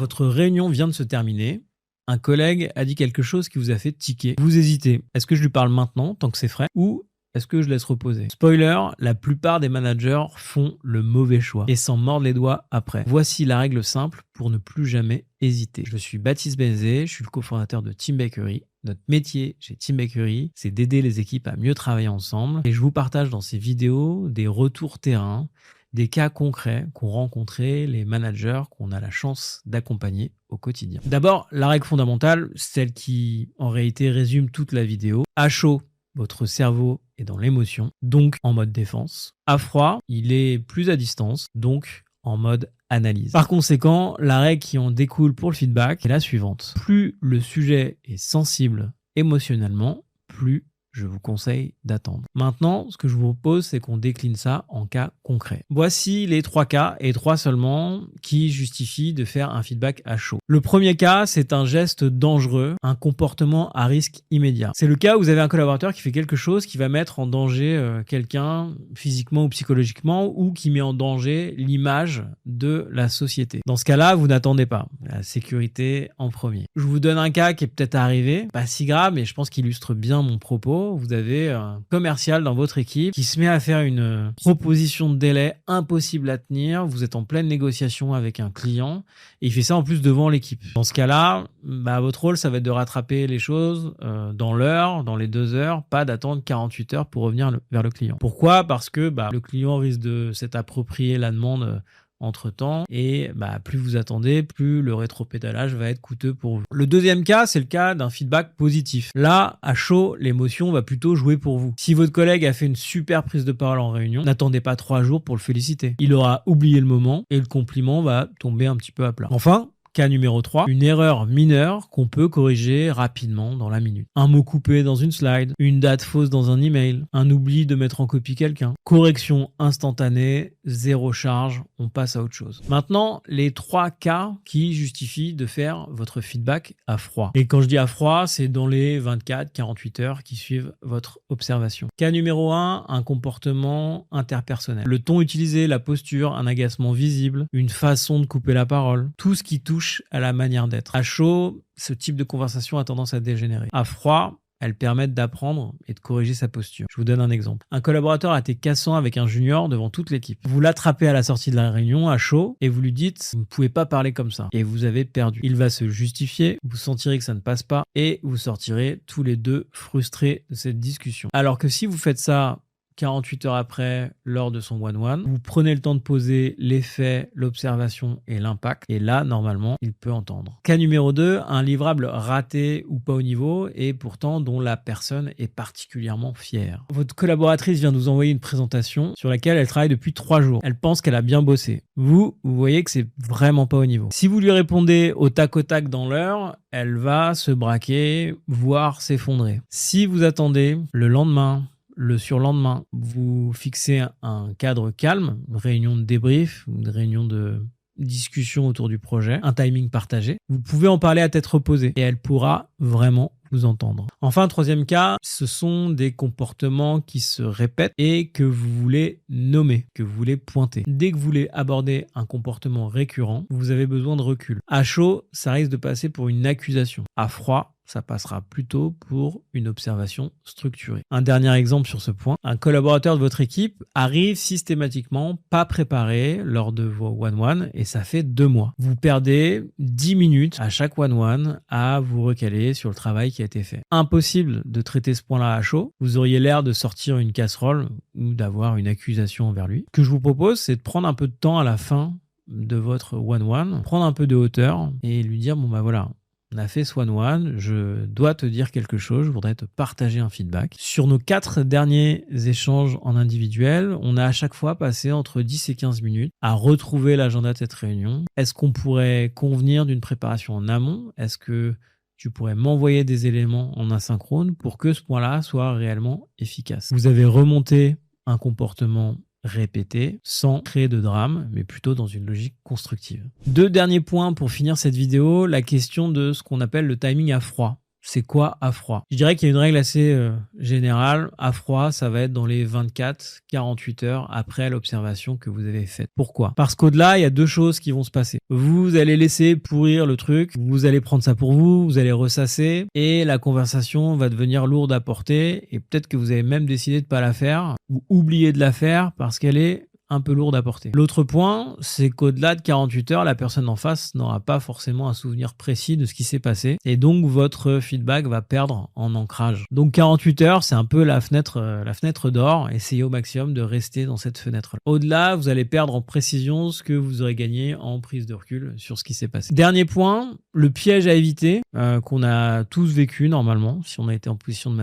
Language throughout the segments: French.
Votre réunion vient de se terminer. Un collègue a dit quelque chose qui vous a fait tiquer. Vous hésitez. Est-ce que je lui parle maintenant, tant que c'est frais, ou est-ce que je laisse reposer? Spoiler, la plupart des managers font le mauvais choix et s'en mordent les doigts après. Voici la règle simple pour ne plus jamais hésiter. Je suis Baptiste Bézé, je suis le cofondateur de Team Bakery. Notre métier chez Team Bakery, c'est d'aider les équipes à mieux travailler ensemble. Et je vous partage dans ces vidéos des retours terrain, des cas concrets qu'ont rencontrés les managers qu'on a la chance d'accompagner au quotidien. D'abord, la règle fondamentale, celle qui en réalité résume toute la vidéo. À chaud, votre cerveau est dans l'émotion, donc en mode défense. À froid, il est plus à distance, donc en mode analyse. Par conséquent, la règle qui en découle pour le feedback est la suivante. Plus le sujet est sensible émotionnellement, plus je vous conseille d'attendre. Maintenant, ce que je vous propose, c'est qu'on décline ça en cas concret. Voici les 3 cas, et 3 seulement, qui justifient de faire un feedback à chaud. Le premier cas, c'est un geste dangereux, un comportement à risque immédiat. C'est le cas où vous avez un collaborateur qui fait quelque chose qui va mettre en danger quelqu'un physiquement ou psychologiquement, ou qui met en danger l'image de la société. Dans ce cas-là, vous n'attendez pas. La sécurité en premier. Je vous donne un cas qui est peut-être arrivé, pas si grave, mais je pense qu'il illustre bien mon propos. Vous avez un commercial dans votre équipe qui se met à faire une proposition de délai impossible à tenir. Vous êtes en pleine négociation avec un client et il fait ça en plus devant l'équipe. Dans ce cas-là, votre rôle, ça va être de rattraper les choses dans l'heure, dans les 2 heures, pas d'attendre 48 heures pour revenir vers le client. Pourquoi? Parce que le client risque de s'être approprié la demande entre-temps et plus vous attendez, plus le rétropédalage va être coûteux pour vous. Le deuxième cas, c'est le cas d'un feedback positif. Là, à chaud, l'émotion va plutôt jouer pour vous. Si votre collègue a fait une super prise de parole en réunion, n'attendez pas 3 jours pour le féliciter. Il aura oublié le moment et le compliment va tomber un petit peu à plat. Enfin, cas numéro 3, une erreur mineure qu'on peut corriger rapidement dans la minute. Un mot coupé dans une slide, une date fausse dans un email, un oubli de mettre en copie quelqu'un. Correction instantanée, 0 charge, on passe à autre chose. Maintenant, les 3 cas qui justifient de faire votre feedback à froid. Et quand je dis à froid, c'est dans les 24-48 heures qui suivent votre observation. Cas numéro 1, un comportement interpersonnel. Le ton utilisé, la posture, un agacement visible, une façon de couper la parole. Tout ce qui touche à la manière d'être. À chaud, ce type de conversation a tendance à dégénérer. À froid, elles permettent d'apprendre et de corriger sa posture. Je vous donne un exemple. Un collaborateur a été cassant avec un junior devant toute l'équipe. Vous l'attrapez à la sortie de la réunion à chaud et vous lui dites « Vous ne pouvez pas parler comme ça » et vous avez perdu. Il va se justifier, vous sentirez que ça ne passe pas et vous sortirez tous les deux frustrés de cette discussion. Alors que si vous faites ça 48 heures après, lors de son one-one, vous prenez le temps de poser les faits, l'observation et l'impact. Et là, normalement, il peut entendre. Cas numéro 2, un livrable raté ou pas au niveau et pourtant dont la personne est particulièrement fière. Votre collaboratrice vient de vous envoyer une présentation sur laquelle elle travaille depuis 3 jours. Elle pense qu'elle a bien bossé. Vous voyez que c'est vraiment pas au niveau. Si vous lui répondez au tac dans l'heure, elle va se braquer, voire s'effondrer. Si vous attendez le lendemain, le surlendemain, vous fixez un cadre calme, une réunion de débrief, une réunion de discussion autour du projet, un timing partagé. Vous pouvez en parler à tête reposée et elle pourra vraiment vous entendre. Enfin, 3e cas, ce sont des comportements qui se répètent et que vous voulez nommer, que vous voulez pointer. Dès que vous voulez aborder un comportement récurrent, vous avez besoin de recul. À chaud, ça risque de passer pour une accusation. À froid, ça passera plutôt pour une observation structurée. Un dernier exemple sur ce point, un collaborateur de votre équipe arrive systématiquement pas préparé lors de vos one-one et ça fait 2 mois. Vous perdez 10 minutes à chaque one-one à vous recaler sur le travail qui a été fait. Impossible de traiter ce point-là à chaud. Vous auriez l'air de sortir une casserole ou d'avoir une accusation envers lui. Ce que je vous propose, c'est de prendre un peu de temps à la fin de votre one-one, prendre un peu de hauteur et lui dire voilà, on a fait ce one-one, je dois te dire quelque chose, je voudrais te partager un feedback. Sur nos 4 derniers échanges en individuel, on a à chaque fois passé entre 10 et 15 minutes à retrouver l'agenda de cette réunion. Est-ce qu'on pourrait convenir d'une préparation en amont? Est-ce que tu pourrais m'envoyer des éléments en asynchrone pour que ce point-là soit réellement efficace? Vous avez remonté un comportement répété, sans créer de drame, mais plutôt dans une logique constructive. 2 derniers points pour finir cette vidéo, la question de ce qu'on appelle le timing à froid. c'est quoi à froid? Je dirais qu'il y a une règle assez générale. À froid, ça va être dans les 24-48 heures après l'observation que vous avez faite. Pourquoi? Parce qu'au-delà, il y a deux choses qui vont se passer. Vous allez laisser pourrir le truc, vous allez prendre ça pour vous allez ressasser et la conversation va devenir lourde à porter et peut-être que vous avez même décidé de pas la faire ou oublier de la faire parce qu'elle est un peu lourde à porter. L'autre point, c'est qu'au-delà de 48 heures, la personne en face n'aura pas forcément un souvenir précis de ce qui s'est passé et donc votre feedback va perdre en ancrage. Donc 48 heures, c'est un peu la fenêtre d'or. Essayez au maximum de rester dans cette fenêtre-là. Au-delà, vous allez perdre en précision ce que vous aurez gagné en prise de recul sur ce qui s'est passé. Dernier point, le piège à éviter qu'on a tous vécu normalement si on a été en position de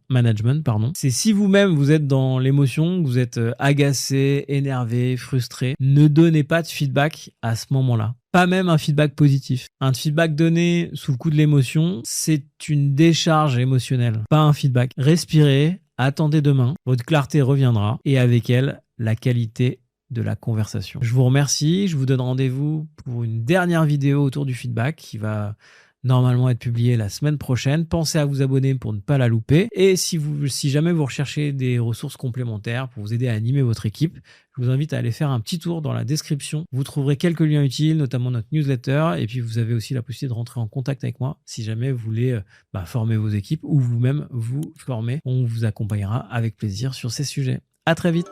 management, c'est si vous-même vous êtes dans l'émotion, vous êtes agacé, énervé, frustré, ne donnez pas de feedback à ce moment-là. Pas même un feedback positif. Un feedback donné sous le coup de l'émotion, c'est une décharge émotionnelle, pas un feedback. Respirez, attendez demain, votre clarté reviendra et avec elle, la qualité de la conversation. Je vous remercie, je vous donne rendez-vous pour une dernière vidéo autour du feedback qui va normalement être publiée la semaine prochaine. Pensez à vous abonner pour ne pas la louper. Et si jamais vous recherchez des ressources complémentaires pour vous aider à animer votre équipe, je vous invite à aller faire un petit tour dans la description. Vous trouverez quelques liens utiles, notamment notre newsletter. Et puis, vous avez aussi la possibilité de rentrer en contact avec moi si jamais vous voulez former vos équipes ou vous-même vous former. On vous accompagnera avec plaisir sur ces sujets. À très vite.